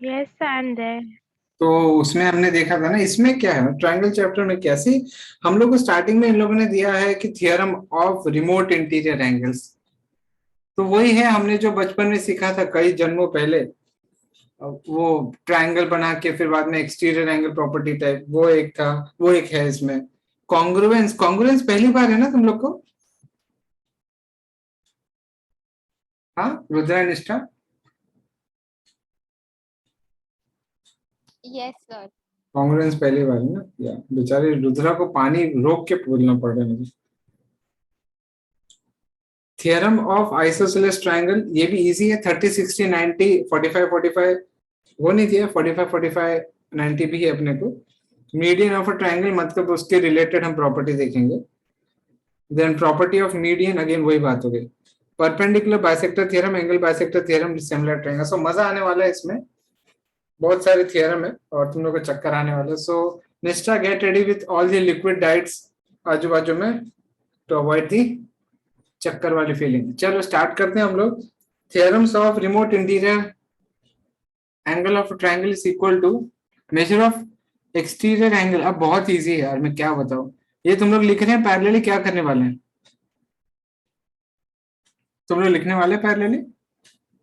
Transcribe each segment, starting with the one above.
Yes, I'm there. तो उसमें हमने देखा था ना, इसमें क्या है ट्रायंगल चैप्टर में कैसे हम लोग को स्टार्टिंग में इन लोगों ने दिया है कि theorem of remote interior angles. तो वही है हमने जो बचपन में सीखा था कई जन्मों पहले, वो ट्रायंगल बना के फिर बाद में एक्सटीरियर एंगल प्रॉपर्टी टाइप, वो एक था, वो एक है इसमें। कॉन्ग्रुएंस, कॉन्ग्रुएंस पहली बार है ना तुम लोग को? हाँ रुद्रा निष्ठा, Yes, sir. कॉन्ग्रुएंस पहली बार है ना? या बेचारे रुद्रा को पानी रोक के बोलना पड़ रहा है मुझे। थियरम ऑफ आइसोसेलेस ट्रायंगल, ये भी इजी है। 30 60 90 45 45 वो नहीं दिया, 45 45 90 भी है अपने को। मीडियन ऑफ अ ट्रायंगल मतलब उसके रिलेटेड हम प्रॉपर्टी देखेंगे। Then property of median, again वही बात हो गई। Perpendicular bisector theorem, angle bisector theorem, similar triangle. So मजा आने वाला है इसमें, बहुत सारे थ्योरम है और तुम लोग को चक्कर आने वाला है। सो निष्ठा get ready with all the liquid diets आजू बाजू में टू अवॉइड दी चक्कर वाली फीलिंग। चलो स्टार्ट करते हैं हम लोग। Theorems of remote interior angle of triangle is equal to measure of exterior angle. अब बहुत इजी है यार, मैं क्या बताऊं। ये तुम लोग लिख रहे हैं पैरेलली, क्या करने वाले हैं तुम लोग? लिखने वाले parallelly?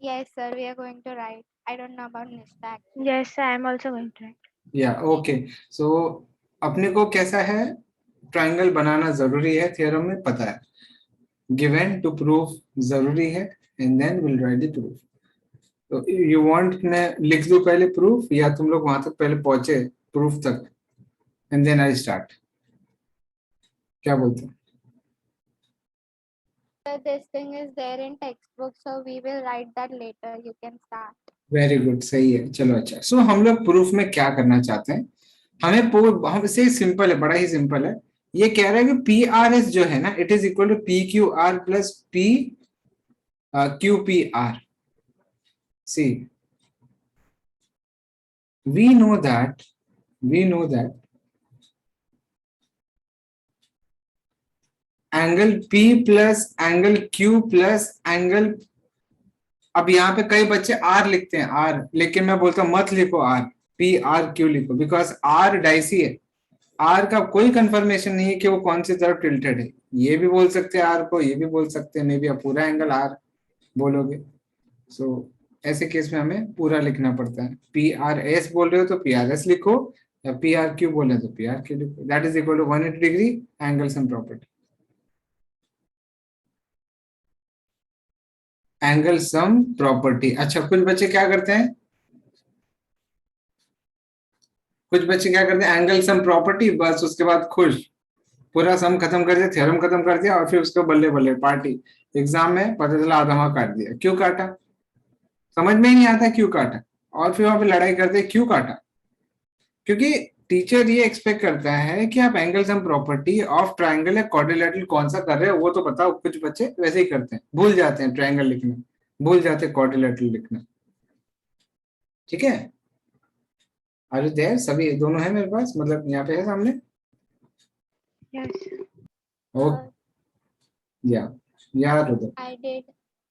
Yes, sir. We are going to write. I don't know about Nishta. Yes, I'm also going to write. या ओके। सो अपने को कैसा है, ट्रायंगल बनाना जरूरी है, थ्योरम में पता है, गिवन टू प्रूफ जरूरी है, and then will write the proof. तो यू वांट मैं लिख दूं पहले प्रूफ, या तुम लोग वहां तक पहले पहुंचे प्रूफ तक, एंड देन आई स्टार्ट? क्या बोलते हैं? Sir, this thing is there in textbook, so we will write that later. You can start. Very good, सही है, चलो अच्छा। सो हम लोग प्रूफ में क्या करना चाहते हैं, हम से सिंपल है, बड़ा ही सिंपल है। ये कह रहा है कि पी आर एस जो है ना, it is equal to P Q R plus P Q P R. See we know that angle P plus angle Q plus angle, अब यहाँ पे कई बच्चे R लिखते हैं R, लेकिन मैं बोलता हूँ मत लिखो R, P R Q लिखो, बिकॉज R डाइसी है। R का कोई कंफर्मेशन नहीं है कि वो कौन सी तरफ टिल्टेड है। ये भी बोल सकते हैं R को, ये भी बोल सकते हैं, मे बी आप पूरा एंगल R बोलोगे। सो ऐसे केस में हमें पूरा लिखना पड़ता है। पी आर एस बोल रहे हो तो पी आर एस लिखो, या पी आर क्यू बोल रहे हो तो पी आर क्यू लिखो। That is equal to 180 degree angle sum property. Angle sum property. अच्छा, कुछ बच्चे क्या करते हैं, एंगल सम प्रॉपर्टी बस उसके बाद खुश, पूरा सम खत्म कर दिया, थ्योरम खत्म कर दिया, और फिर उसको बल्ले बल्ले पार्टी। एग्जाम में पता चला आधा काट दिया। क्यों काटा? समझ में ही नहीं आता क्यों काटा, और फिर वहां पे लड़ाई करते क्यों काटा। क्योंकि टीचर ये एक्सपेक्ट करता है कि आप angle sum property of triangle या क्वाड्रिलेटरल कौन सा कर रहे हो वो तो बताओ। कुछ बच्चे वैसे ही करते हैं, भूल जाते हैं ट्रायंगल लिखना, भूल जाते हैं क्वाड्रिलेटरल लिखना। ठीक है, आर देयर सभी दोनों है मेरे पास, मतलब यहाँ पे है सामने। Yes. ओ या यार उधर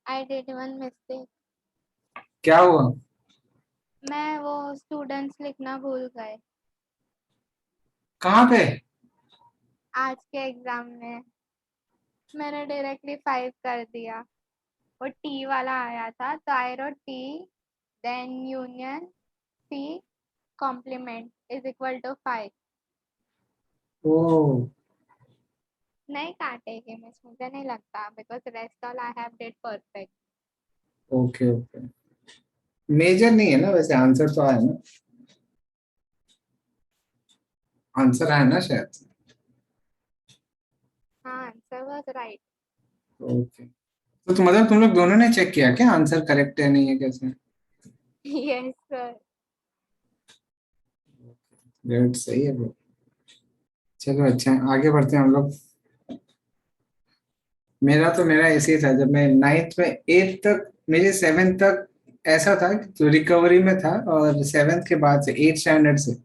I did one mistake. क्या हुआ? मैं वो students लिखना भूल गए कहाँ पे? आज के एग्जाम में। मैंने डायरेक्टली 5 कर दिया, वो टी वाला आया था तो I wrote T then union T complement is equal to 5। ओ नहीं काटेगी मिस, मुझे नहीं लगता, because rest all I have did perfect. Okay okay, major नहीं है ना वैसे, आंसर तो आया ना, आंसर आया ना शायद। हाँ, आंसर वाज राइट। ओके, तो मतलब तुम लोग दोनों ने चेक किया क्या आंसर करेक्ट है नहीं है कैसे? Yes sir. ग्रेट, सही है bro। चलो अच्छा है, आगे बढ़ते हैं हम लोग। मेरा ऐसे ही था, जब मैं नाइन्थ में, एट्थ तक, मेरे सेवेंथ तक ऐसा था तो रिकवरी में था, और सेवेंथ के बाद से एट स्टैंडर्ड से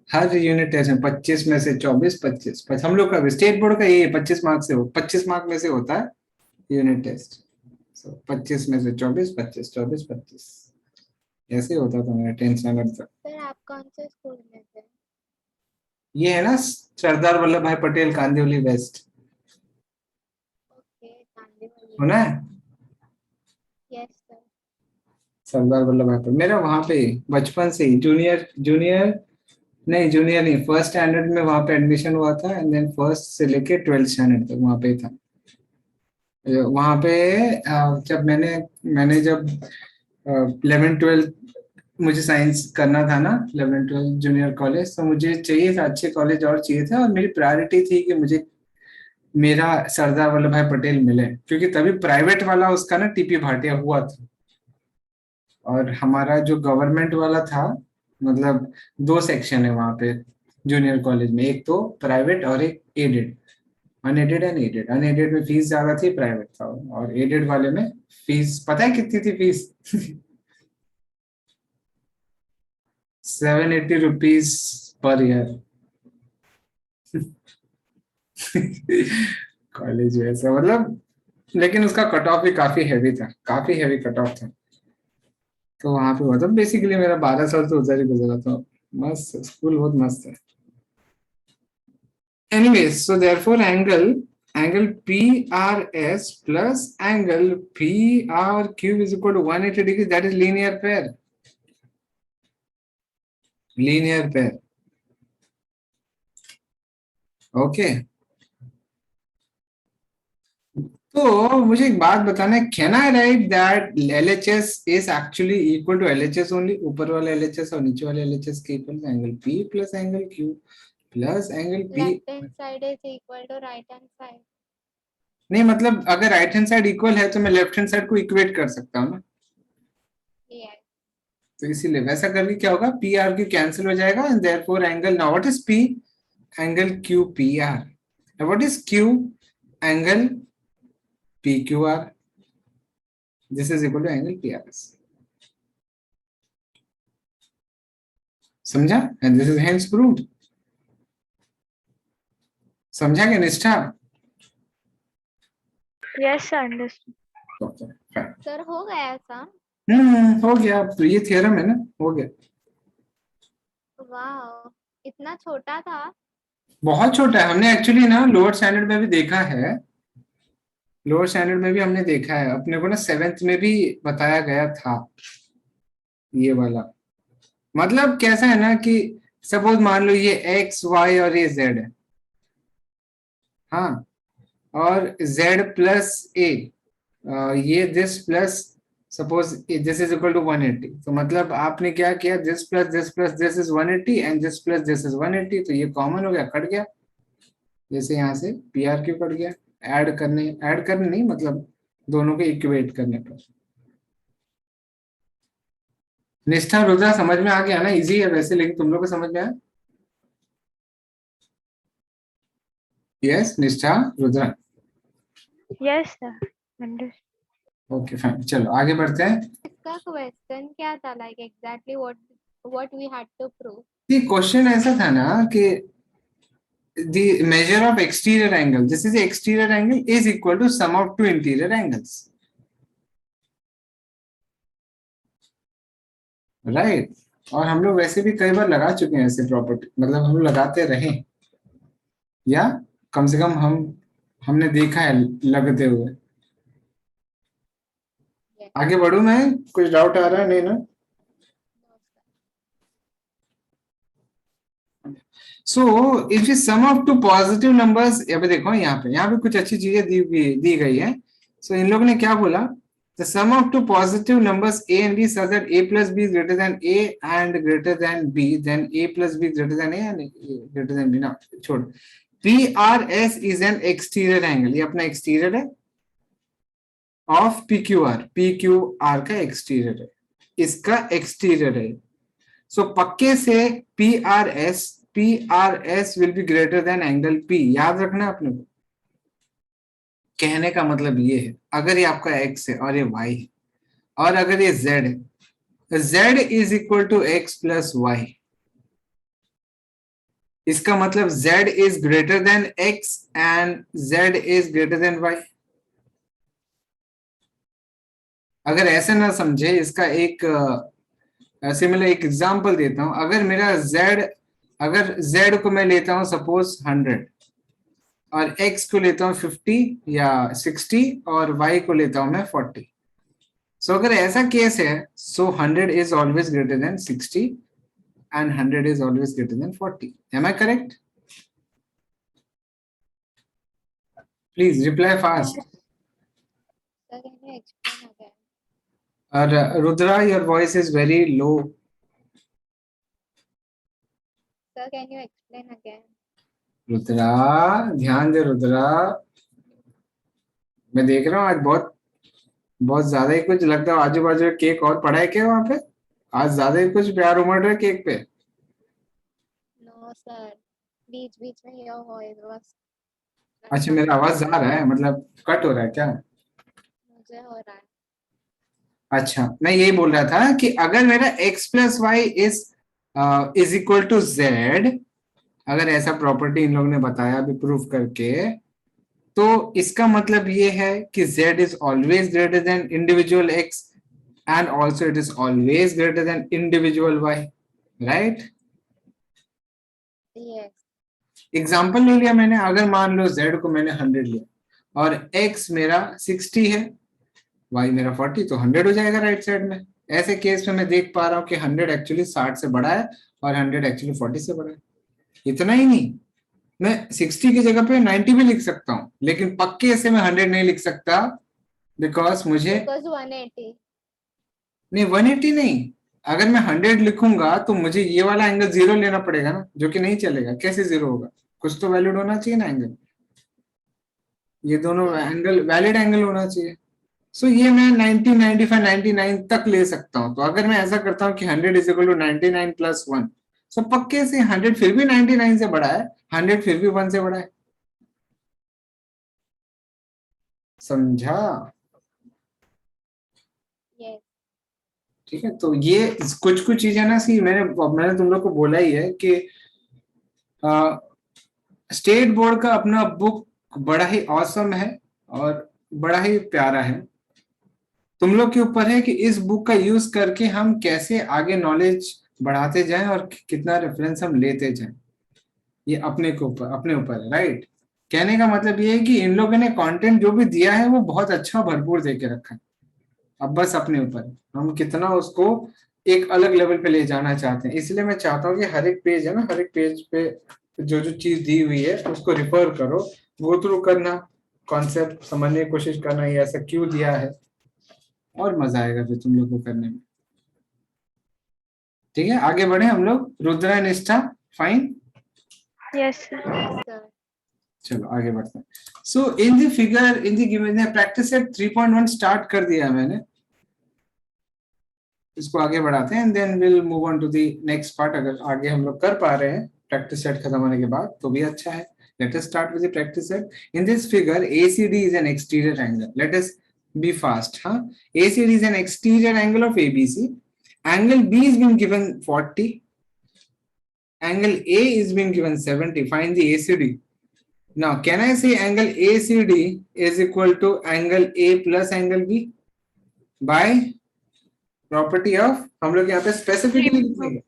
हर यूनिट टेस्ट में 25 में से 24 25 हम लोग का स्टेट बोर्ड का ये 25 मार्क से, 25 मार्क में से होता है यूनिट टेस्ट। 25 में से 24 25 24 25। ऐसे होता था मेरा 10th स्टैंडर्ड तक। सर आप कौन से स्कूल में थे? ये है ना सरदार वल्लभ भाई पटेल कांदिवली वेस्ट, ओके, कांदीवली। सुना है? Yes sir. सरदार वल्लभ भाई पटेल मेरा वहां पे बचपन से ही जूनियर जूनियर जूनियर नहीं, फर्स्ट स्टैंडर्ड में वहां पे एडमिशन हुआ था, एंड देन फर्स्ट से लेके 12th स्टैंडर्ड तक वहां पे था। वहां पे जब मैंने जब 11th 12th मुझे साइंस करना था ना, 11th 12th जूनियर कॉलेज, तो मुझे चाहिए था अच्छे कॉलेज और चाहिए था, और मेरी प्रायोरिटी थी कि मुझे मेरा सरदार वल्लभ भाई पटेल मिले, क्योंकि तभी प्राइवेट वाला उसका ना टीपी भाटिया हुआ था, और हमारा जो गवर्नमेंट वाला था, मतलब दो सेक्शन है वहां पे जूनियर कॉलेज में, एक तो प्राइवेट और एक aided, unaided and aided. Unaided में फीस ज्यादा थी, प्राइवेट था, और एडेड वाले में फीस पता है कितनी थी fees? 780 rupees per year. College वैसा मतलब, लेकिन उसका कट ऑफ भी काफी हैवी था, काफी हैवी कट ऑफ था, तो वहां पे मतलब बेसिकली मेरा 12 साल तो उधर ही गुजरा था। मस्त स्कूल, बहुत मस्त है। Anyways, so therefore angle PRS plus angle PRQ is equal to 180 degrees. That is linear pair. Linear pair. Okay. तो मुझे एक बात बताना है, can I write that LHS is actually equal to LHS only, ऊपर वाला LHS और नीचे वाले LHS के इक्वल, angle P plus angle Q plus angle P। Left hand side is equal to right hand side. नहीं मतलब अगर राइट हैंड साइड इक्वल है तो मैं लेफ्ट हैंड साइड को इक्वेट कर सकता हूँ ना, यस। तो इसीलिए वैसा करके क्या होगा, पी आर क्यू कैंसिल हो जाएगा, and therefore angle, now what is P? Angle Q P R, and what is Q? Angle P Q R. This is equal to angle P R S. समझा? And this is hence proved. समझा क्या Nishtha? Yes, sir. Understood. Okay, fine. Sir हो गया ऐसा? हो गया, तो ये थ्योरम है ना, हो गया। वाह, इतना छोटा था। बहुत छोटा है, हमने एक्चुअली ना लोअर स्टैंडर्ड में भी देखा है, लोअर स्टैंडर्ड में भी हमने देखा है, अपने को ना 7th में भी बताया गया था ये वाला। मतलब कैसा है ना कि सपोज मान लो ये एक्स वाई और ये जेड है, हाँ, और जेड प्लस ए, ये this plus suppose this is equal to 180, तो मतलब आपने क्या किया, this plus this is 180 and this plus this is 180, तो ये कॉमन हो गया, कट गया, जैसे यहाँ से पी आर क्यू कट गया, ऐड करने नहीं, मतलब दोनों को इक्वेट करने पर। निष्ठा रुद्रा समझ में आ गया ना? इजी है वैसे, लेकिन तुम लोग को समझ में आया? Yes Nishtha Rudra. Yes, sir. Understood. Okay fine, चलो आगे बढ़ते हैं। इसका क्वेश्चन क्या था, like exactly what we had to prove? ये क्वेश्चन ऐसा था ना कि the measure of exterior angle, this is the exterior angle, is equal to sum of two interior angles, right? और हम लोग वैसे भी कई बार लगा चुके हैं ऐसे प्रॉपर्टी, मतलब हम लोग लगाते रहे, या कम से कम हमने देखा है लगते हुए। आगे बढ़ू मैं? कुछ डाउट आ रहा है? नहीं ना? So if you sum of two positive numbers, अभी देखो यहाँ पे कुछ अच्छी चीजें दी गई है। सो इन लोगों ने क्या बोला, the sum of two positive numbers a and b such that a plus b is greater than a and greater than b, then a plus b is greater than a and a greater than b। ना छोड़, PRS is an exterior angle, ये अपना exterior है, of PQR, PQR का exterior है, इसका exterior है। सो पक्के से PRS will be greater than angle P, याद रखना अपने को। कहने का मतलब ये है, अगर ये आपका x है और ये y है, और अगर ये z है, z is equal to x plus y, इसका मतलब z is greater than x and z is greater than y। अगर ऐसे ना समझे, इसका एक ऐसे मैं एक एग्जांपल देता हूं, अगर z को मैं लेता हूं सपोज 100 और x को लेता हूं 50 या 60 और y को लेता हूं मैं 40। सो अगर ऐसा केस है, सो 100 is always greater than 60 and 100 is always greater than 40. Am I correct? Please reply fast. Sir, can you explain again? Rudra, your voice is very low. Sir, can you explain again? Rudra, ध्यान दे रुद्रा, मैं देख रहा हूँ आज बहुत बहुत ज्यादा ही कुछ लगता है आजू बाजू केक और पड़ा है क्या वहां पे? आज ज्यादा ही कुछ प्यार उमड़ रहा है केक पे। No, sir. बीच बीच में your voice was अच्छा, मेरा आवाज जा रहा है, मतलब कट हो रहा है क्या? मुझे हो रहा है। अच्छा, मैं यही बोल रहा था कि अगर मेरा x plus y is equal to Z, अगर ऐसा प्रॉपर्टी इन लोगों ने बताया अभी प्रूफ करके, तो इसका मतलब ये है कि z is always greater than individual x and also it is always greater than individual y, right? Yes. Example ले लिया मैंने, अगर मान लो z को मैंने 100 लिया और x मेरा 60 है, y मेरा 40, तो 100 हो जाएगा राइट साइड में। ऐसे केस में मैं देख पा रहा हूँ कि 100 एक्चुअली 60 से बड़ा है और 100 एक्चुअली 40 से बड़ा है। इतना ही नहीं, मैं 60 की जगह पे 90 भी लिख सकता हूँ, लेकिन पक्के से मैं 100 नहीं लिख सकता, बिकॉज मुझे Because 180. नहीं 180 नहीं, अगर मैं 100 लिखूंगा तो मुझे ये वाला एंगल 0 लेना पड़ेगा ना, जो कि नहीं चलेगा। कैसे 0 होगा? कुछ तो वैलिड होना चाहिए ना एंगल, ये दोनों एंगल वैलिड एंगल होना चाहिए। सो ये मैं 90, 95, 99 तक ले सकता हूँ। तो अगर मैं ऐसा करता हूँ कि 100 इज इक्वल टू 99 प्लस 1, सो पक्के से 100 फिर भी 99 से बड़ा है, 100 फिर भी 1 से बड़ा है। समझा? Yes. ठीक है, तो ये कुछ कुछ चीजें ना सी मैंने तुम लोग को बोला ही है कि स्टेट बोर्ड का अपना बुक बड़ा ही ऑसम है और बड़ा ही प्यारा है। तुम लोग के ऊपर है कि इस बुक का यूज करके हम कैसे आगे नॉलेज बढ़ाते जाएं और कितना रेफरेंस हम लेते जाएं, ये अपने ऊपर है, राइट? कहने का मतलब ये है कि इन लोगों ने कंटेंट जो भी दिया है वो बहुत अच्छा भरपूर दे के रखा है। अब बस अपने ऊपर हम कितना उसको एक अलग लेवल पे ले जाना चाहते हैं। इसलिए मैं चाहता हूँ कि हर एक पेज है ना, हर एक पेज पे जो जो चीज दी हुई है उसको रिफर करो, गो थ्रू करना, कॉन्सेप्ट समझने की कोशिश करना, ये ऐसा क्यों दिया है, और मजा आएगा फिर तुम लोग को करने में। ठीक है, आगे बढ़े हम लोग। Rudra Nishtha, fine? Yes, sir. Yes, sir. चलो आगे बढ़ते हैं। So in the figure in the given practice set 3.1 start कर दिया है मैंने, इसको आगे बढ़ाते हैं and then will move on to the next part. अगर आगे हम लोग कर पा रहे हैं प्रैक्टिस सेट खत्म होने के बाद तो भी अच्छा है। Let us start with the practice set. In this figure ACD is an exterior angle. Let us B fast. हाँ, ACD is an exterior angle of ABC. Angle B is being given 40. Angle A is being given 70. Find the ACD. Now, can I say angle ACD is equal to angle A plus angle B by property of, हम लोग यहाँ पे specifically लिखेंगे।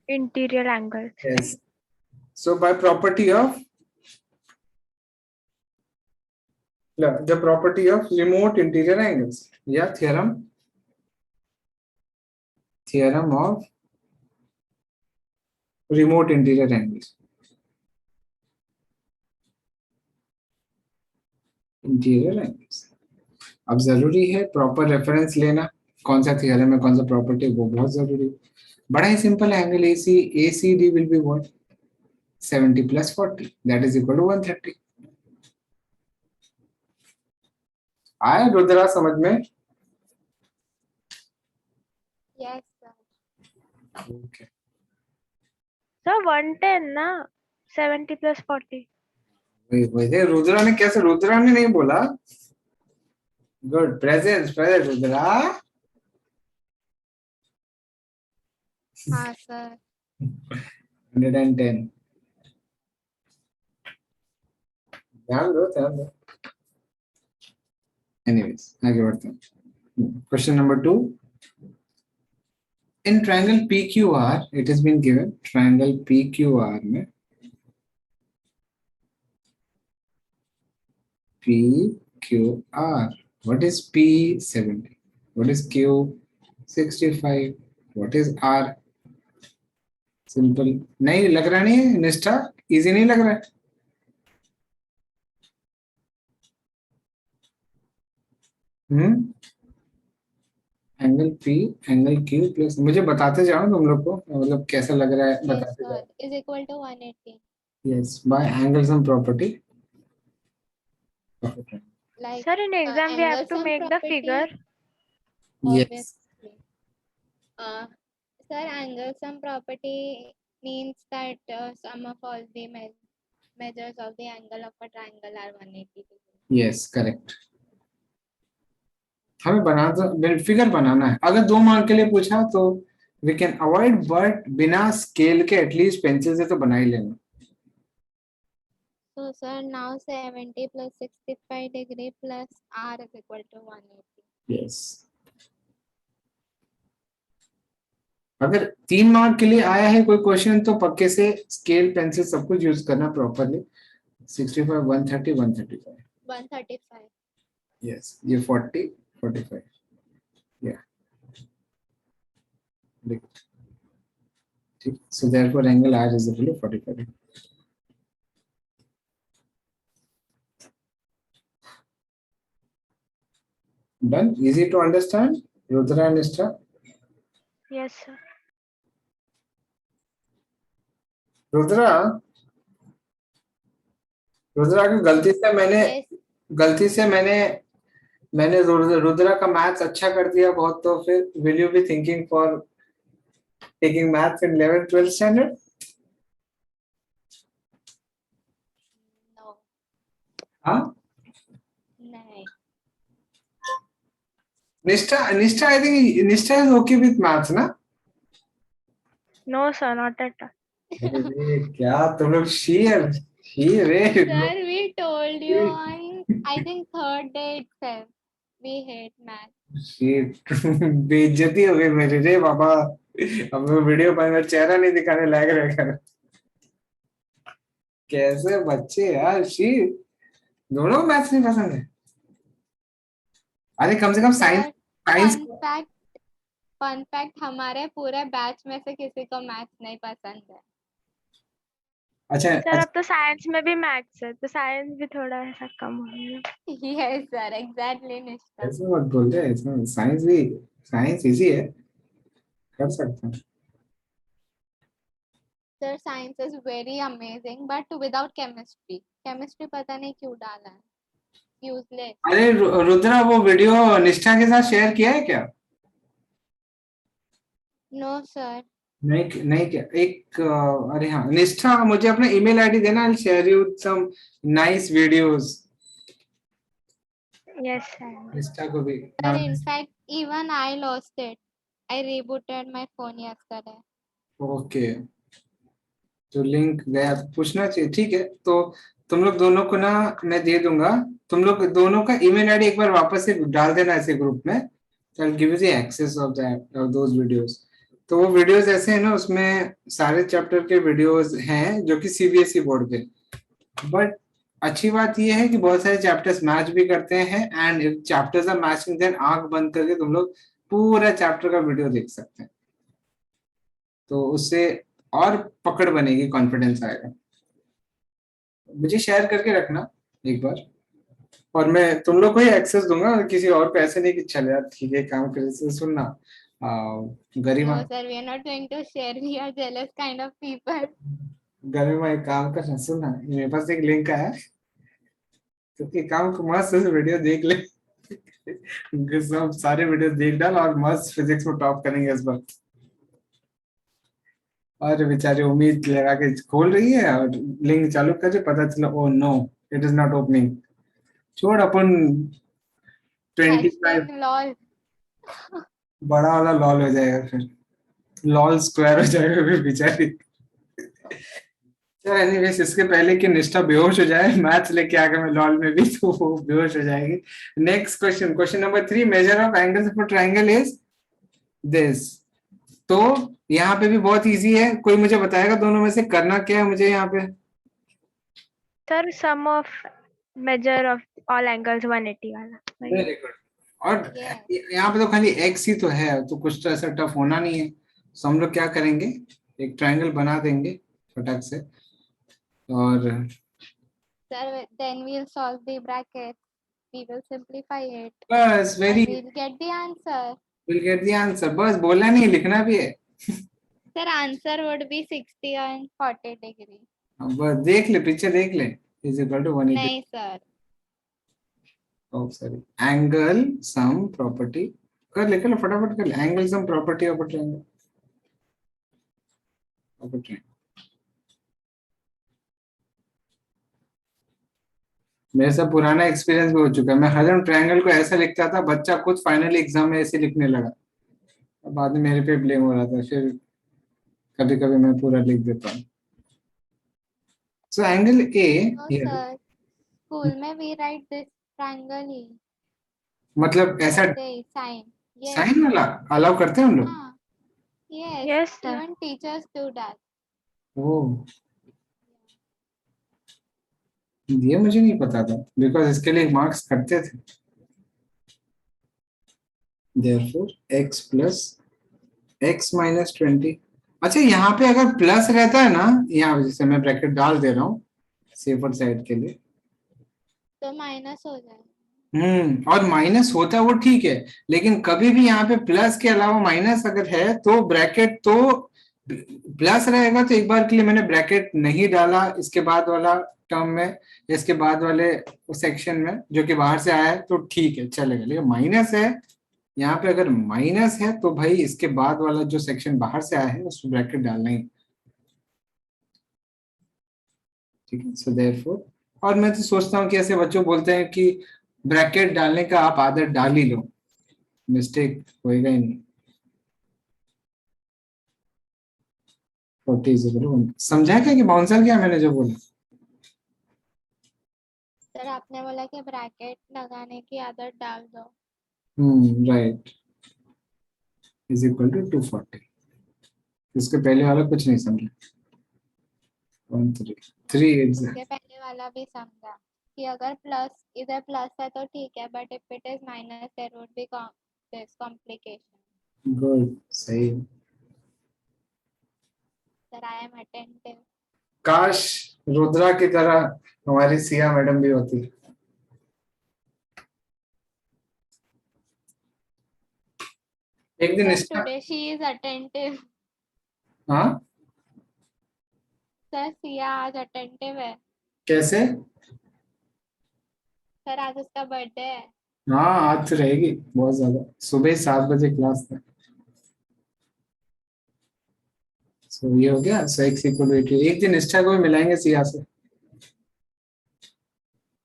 Interior angles. Yes. So by property of the property of remote interior angles, या theorem of remote interior angles. Interior angles. अब जरूरी है proper reference लेना, कौन सा थियरम है कौन सा प्रॉपर्टी, वो बहुत जरूरी है। बड़ा ही simple angle ACD will be what? 70 plus 40, that is equal to 130. आया रुद्रा समझ में? Yes, sir. Okay. So 110 ना, 70 plus 40. वैसे रुद्रा ने कैसे, रुद्रा ने नहीं बोला। Good, present Rudra. हाँ, sir. 110। ध्यान दो। एनीवेज आगे बढ़ते हैं। Question number 2। In triangle PQR it is been given triangle PQR में PQR what is P70 what is Q65 what is R simple नहीं लग रहा नहीं है निष्ठा इजी नहीं लग रहा है angle P angle Q plus मुझे बताते जाओ तुम लोग को मतलब कैसा लग रहा है बताते जाओ is equal to 180. Yes bye angle sum property Like Sir, in exam we have angle to sum make the property, figure. Yes obviously. Sir, angle sum property means that sum of all the measures of the angle of a triangle are 180 degrees. Yes correct हमें बनाना figure बनाना है अगर 2 mark के लिए पूछा तो we can avoid but बिना scale के at least pencil से तो बना ही लेना So, sir, now 70 plus 65 degree plus r is equal to 180. Yes अगर 3 मार्क के लिए आया है कोई क्वेश्चन तो पक्के से स्केल पेंसिल सब कुछ यूज करना प्रॉपरली 65 130 135 135. यस ये 40 45 या ठीक so therefore angle r is equal to 45 done easy to understand Rudra and Nishtha Yes, sir. Rudra Rudra की Yes. गलती से मैंने रुद्रा का मैथ्स अच्छा कर दिया बहुत तो फिर will you be thinking for taking maths in 11th 12th standard No. हाँ नहीं. निष्ठा आई थिंक निष्ठा इज ओके विद मैथ्स ना No, sir, not at all. अरे क्या तुम लोग शी रे Sir, we told you on, I think 3rd day itself, we hate math. She बेइज्जती हो गई मेरी रे बाबा अब मैं वीडियो पर मेरा चेहरा नहीं दिखाने लायक रहेगा कैसे बच्चे यार शी दोनों मैथ्स नहीं पसंद है अरे कम से कम साइंस Sir, fun fact, हमारे पूरे बैच में से किसी को मैथ्स नहीं पसंद है. अच्छा सर अब तो साइंस में भी मैथ्स है तो साइंस भी थोड़ा ऐसा कम हो गया Yes, sir, exactly, Nishta. ऐसे मत बोल रहे इसमें साइंस इजी है कर सकते हैं Sir, science is very amazing, but without chemistry. Chemistry पता नहीं क्यों डाला है. Useless. अरे रुद्रा वो वीडियो निष्ठा के साथ शेयर किया है क्या No, sir. नहीं क्या एक अरे हाँ निष्ठा मुझे अपना ईमेल आईडी देना I share you some nice videos yes sir Nishtha को भी Sir, in fact, even I lost it. I rebooted my phone yesterday. Okay तो लिंक गया पूछना चाहिए ठीक है तो तुम लोग दोनों को ना मैं दे दूंगा तुम लोग दोनों का ईमेल आईडी एक बार वापस से डाल देना ऐसे ग्रुप में तो I give you the access of that of those videos तो वो वीडियोस ऐसे हैं ना उसमें सारे चैप्टर के वीडियोस हैं जो कि सीबीएसई बोर्ड के बट अच्छी बात ये है कि बहुत सारे चैप्टर्स मैच भी करते हैं and if chapters are matching then आंख बंद करके तुम लोग पूरा चैप्टर का वीडियो देख सकते हैं तो उससे और पकड़ बनेगी कॉन्फिडेंस आएगा मुझे शेयर करके रखना एक बार और मैं तुम लोग को ही एक्सेस दूंगा किसी और को ऐसे नहीं कि चल यार ठीक है काम कर सुनना गरिमा No, sir, we are not going to share. We are jealous kind of people. गरिमा एक काम कर सुनना मेरे पास एक लिंक आया तो एक काम को मस्त वीडियो देख ले सब सारे वीडियो देख डाल और मस्त फिजिक्स में टॉप करेंगे इस बार और बेचारी उम्मीद लगा के खोल रही है और लिंक चालू कर पता चला oh no it is not opening छोड़ अपन 25 LOL. बड़ा वाला लॉल हो जाएगा फिर लॉल स्क्वायर हो जाएगा फिर बेचारी चल एनीवेज इसके पहले कि निष्ठा बेहोश हो जाए मैथ्स लेके आ गया मैं लॉल में भी तो वो बेहोश हो जाएगी next question number 3 measure of angles of a triangle is this तो यहाँ पे भी बहुत इजी है, कोई मुझे बताएगा दोनों में से करना क्या है मुझे यहाँ पे? Sir sum of measure of all angles 180 वाला वही। Very good. और Yes. यहाँ पे तो खाली एक्स ही तो है, तो कुछ तो ऐसा टफ होना नहीं है। तो हम लोग क्या करेंगे, एक ट्रायंगल बना देंगे फटाक से, और Sir, then we'll solve the bracket. We will simplify it बस very and we'll get the answer. Will get the answer. बस बोलना नहीं, लिखना भी है। Sir, answer would be 60 and 40 degree. अब बस देख ले, पीछे देख ले, इज इक्वल टू 180। नहीं sir. Oh sorry, angle sum property, कर ले फटाफट कर ले, angle sum property of a triangle. मेरे से पुराना एक्सपीरियंस भी हो चुका है, मैं हर टाइम ट्रायंगल को ऐसा लिखता था, बच्चा खुद फाइनली एग्जाम में ऐसे लिखने लगा, अब बाद में मेरे पे ब्लेम हो रहा था, फिर कभी कभी मैं पूरा लिख देता हूँ। So angle A No here, sir. School में we write this triangle ही. मतलब ऐसा ऐसे ही sign. Yes. साइन वाला अलाउ करते हैं हम लोग? हाँ. Yes. Yes, sir. Even teachers do that. ओह, ये मुझे नहीं पता था, बिकॉज इसके लिए मार्क्स करते थे। therefore x plus x minus 20। अच्छा, यहाँ पे अगर प्लस रहता है ना, यहाँ जैसे मैं ब्रैकेट डाल दे रहा हूँ सेफर साइड के लिए, तो माइनस हो जाए. और माइनस होता है वो ठीक है, लेकिन कभी भी यहाँ पे प्लस के अलावा माइनस अगर है तो ब्रैकेट तो प्लस रहेगा। तो एक बार के लिए मैंने ब्रैकेट नहीं डाला इसके बाद वाला टर्म में, इसके बाद वाले सेक्शन में जो कि बाहर से आया है, तो ठीक है चलेगा। लेकिन माइनस है यहाँ पे, अगर माइनस है तो भाई इसके बाद वाला जो सेक्शन बाहर से आया है उसमें ब्रैकेट डालना ही, ठीक है। सो देयरफॉर, और मैं तो सोचता हूँ कि ऐसे बच्चों बोलते हैं कि ब्रैकेट डालने का आप आदत डाल ही लो, मिस्टेक होएगा ही नहीं। 40 समझा क्या कि बाउंसर क्या मैंने जो बोला? सर आपने बोला कि ब्रैकेट लगाने की आदत डाल दो. Right, is equal to 240। इसके पहले वाला कुछ नहीं समझा। 3 इसके पहले वाला भी समझा कि अगर प्लस इधर प्लस है तो ठीक है, but if it is minus there would be this complication. Good, सही है। Sir I am attentive. काश रुद्रा की तरह हमारी सिया मैडम भी होती। एक दिन सर इसका, टुडे शी इज अटेंटिव. हाँ सर सिया आज अटेंटिव है. कैसे? सर आज उसका बर्थडे है. हाँ आज तो रहेगी बहुत ज्यादा, सुबह 7 बजे क्लास था। सो ये हो गया, सो एक्स इक्वल टू 80। एक दिन निष्ठा को भी मिलाएंगे सिया से।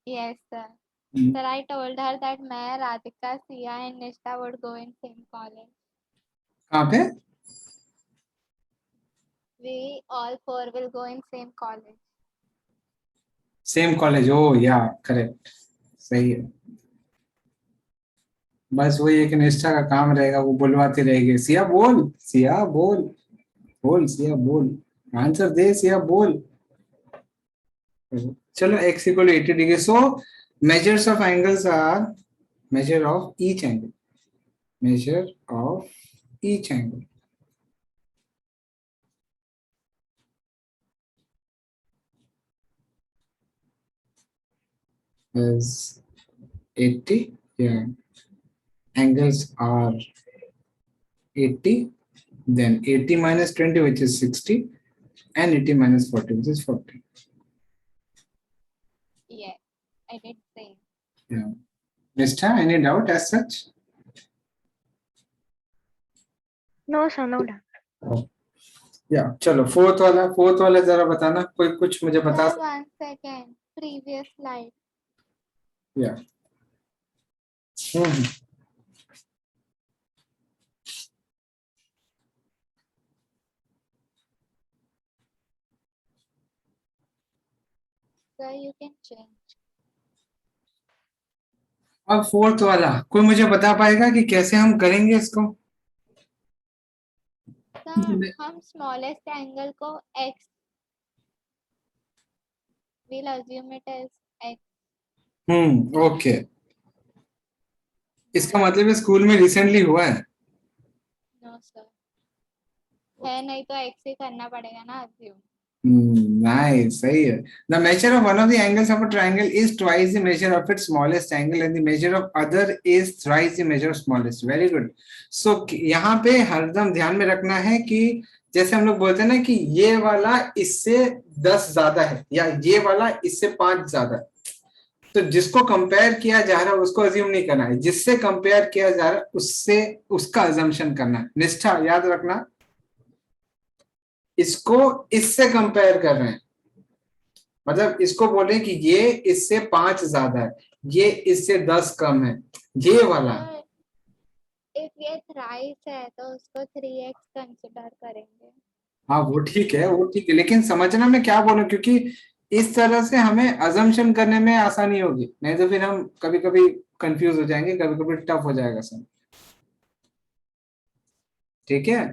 Yes sir. Hmm, sir I told her that मैं, राधिका, सिया एंड निष्ठा would go in same college. कहाँ पे? We all four will go in same college. Same college, oh yeah correct, सही है। बस वही एक निष्ठा का काम रहेगा, वो बुलवाती रहेगी, सिया बोल, सिया बोल, बोल सिया बोल, आंसर दे सिया बोल। चलो x equal to 80 degree. So measures of angles are measure of each angle, measure of each angle is 80, yeah, angles are 80, then 80 minus 20 which is 60, and 80 minus 40 which is 40. Yeah, I did same. Yeah. Nishtha, any doubt as such? No, sir, no doubt. Oh. Yeah, चलो fourth वाला जरा बताना, कोई कुछ मुझे बता। Sir, 1 second. Previous slide. Yeah. Hmm Sir, you can change. अब fourth वाला कोई मुझे बता पाएगा कि कैसे हम करेंगे इसको? हम स्मॉलेस्ट एंगल को x we'll assume it as x. Okay, इसका मतलब स्कूल में रिसेंटली हुआ है। नो सर, है नहीं तो x ही करना पड़ेगा ना assume. नाइस, सही है। The measure of one of the angles of a triangle is twice the measure of its smallest angle and the measure of other is thrice the measure of smallest. Very good. So यहाँ पे हरदम ध्यान में रखना है कि जैसे हम लोग बोलते हैं ना कि ये वाला इससे 10 ज्यादा है या ये वाला इससे 5 ज्यादा है, तो जिसको कंपेयर किया जा रहा है उसको अज्यूम नहीं करना है, जिससे कंपेयर किया जा रहा है उससे उसका अजम्पशन करना है। निष्ठा याद रखना, इसको इससे कंपेयर कर रहे हैं, मतलब इसको बोले कि ये इससे 5 ज्यादा है, ये इससे 10 कम है, ये वाला। इफ ये थ्राइस है तो उसको 3x कंसिडर करेंगे। हाँ वो ठीक है, वो ठीक है, लेकिन समझना मैं क्या बोलूं, क्योंकि इस तरह से हमें अजम्पशन करने में आसानी होगी, नहीं तो फिर हम कभी कभी कंफ्यूज हो जाएंगे, कभी कभी टफ हो जाएगा सब। ठीक है।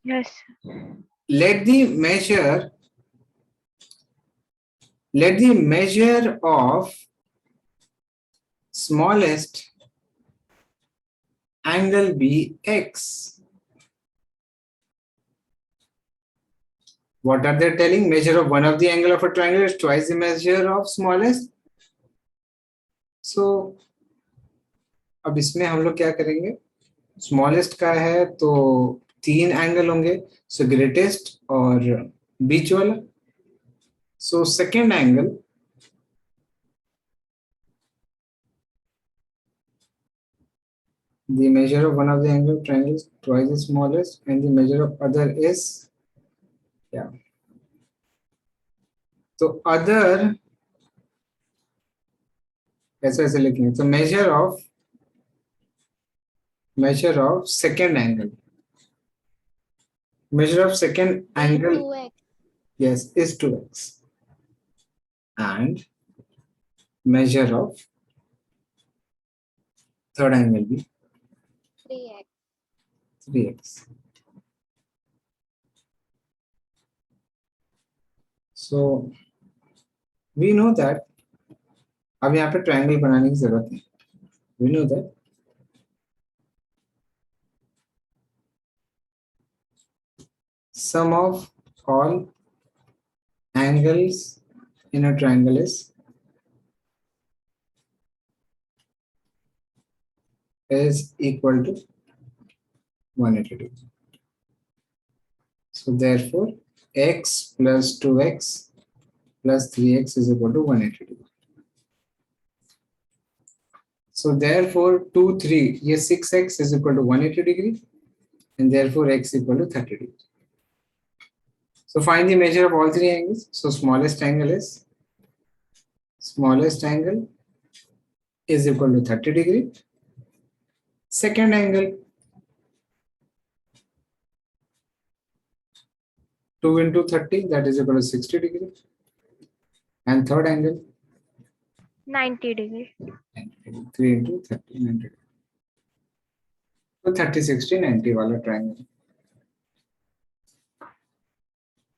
Yes. let the measure of smallest angle be x. What are they telling? Measure of one of the angle of a triangle is twice the measure of smallest. So अब इसमें हम लोग क्या करेंगे, स्मॉलेस्ट का है तो 3 एंगल होंगे, सो ग्रेटेस्ट और बीच वाला। So second angle the measure of one of the angle of triangle is twice the smallest and the measure of other is, yeah, तो other ऐसे लिखेंगे, तो measure of second angle, measure of second angle 2x. yes is 2x and measure of third angle be 3x. 3x. So we know that अब यहाँ पे triangle बनाने की जरूरत है। We know that sum of all angles in a triangle is equal to 180 degrees. So therefore x plus 2x plus 3x is equal to 180 degrees. So therefore 2, 3, yes, 6x is equal to 180 degrees and therefore x equal to 30 degrees. So find the measure of all 3 angles. So smallest angle is equal to 30 degrees. Second angle 2 into 30, that is equal to 60 degrees. And third angle 90 degree. 3 into 30, 90 degree. So 30, 60, 90 वाला triangle.